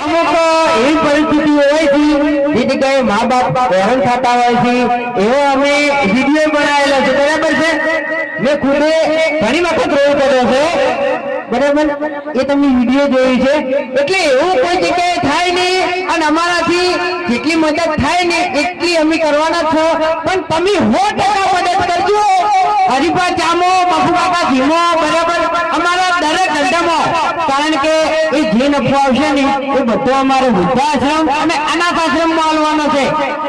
અમુક એવી પરિસ્થિતિ હોય છે જેથી કઈ મા બાપ હેરાન થતા હોય છે એવો અમે વિડીયો બનાવેલો છે બરાબર છે મેં ખુદે ઘણી વખત રોલ કર્યો છે બરાબર એ તમે વિડીયો જોઈ છે એટલે એવું કોઈ જગ્યાએ થાય નહીં અને અમારાથી જેટલી મદદ થાય ને એટલી અમે કરવાના છો પણ તમે 100% મદદ કરજો હરિભા ચામો બાપુકાકા ધીમો બરાબર અમારા દરેક ધંધામાં કારણ કે એ જે નફો આવશે ને એ બધો અમારો વૃદ્ધાશ્રમ અને અનાથ આશ્રમમાં આવવાનો છે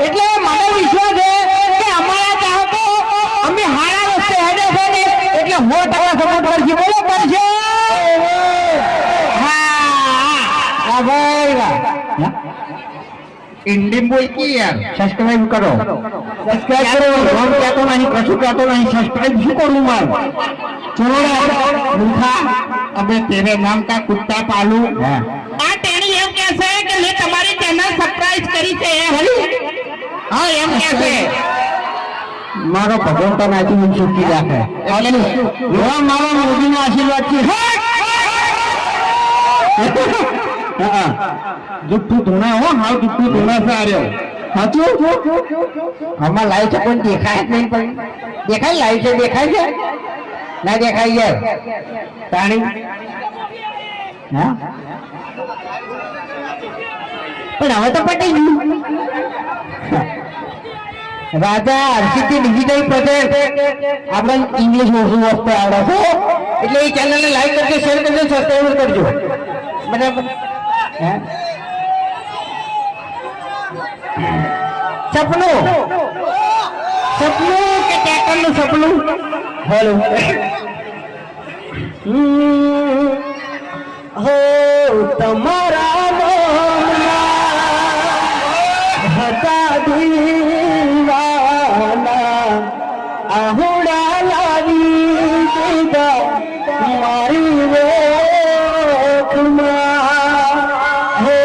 એટલે મને વિશ્વાસ છે કે અમારા ચાહકો અમે હારા રસ્તે હેડે છે ને એટલે 100% સપોર્ટ કરશે બોલો કરશે હા ભાઈ વાહ हिंदी बोल की यार સબસ્ક્રાઇબ કરો રોમ કહેતો નહીં કશું કહેતો નહીં સબસ્ક્રાઇબ શું કરું માર ચોરા મૂર્ખા अबे तेरे नाम का कुत्ता पालू આ તેણી એમ કહે છે કે મેં તમારી ચેનલ સબસ્ક્રાઇબ કરી છે હા એમ કહે છે મારો ભગવાન તને આજી સુખી રાખે એવા મારા મોદીનો આશીર્વાદ છે જુઠ્ઠું ધોણા હો હાવ જુઠ્ઠું ધોણા છે આર્યો સાચું આમાં લાઈવ છે પણ દેખાય જ નહીં પણ દેખાય લાઈવ છે દેખાય છે ના દેખાય યાર તાણી હા પણ હવે તો પટી ગયું રાજા હર્ષિતજી ડિજિટલ પ્રોજેક્ટ આપણે ઇંગ્લિશ ઓછું વસ્તુ આવડે છે એટલે એ ચેનલને લાઈક કરજો શેર કરજો સબસ્ક્રાઇબ કરજો બરાબર સપનું સપનું કે ટેકરનું સપનું હેલો હો તમારા મોહના હતા દીવાના આહુડા લાવી દીધા મારી ઓખમાં હો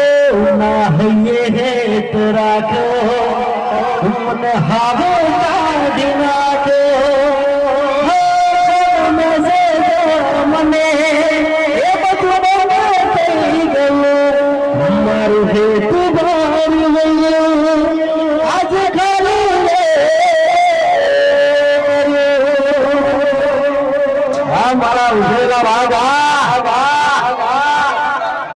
ના હૈયે હેત રાખો મને હાવો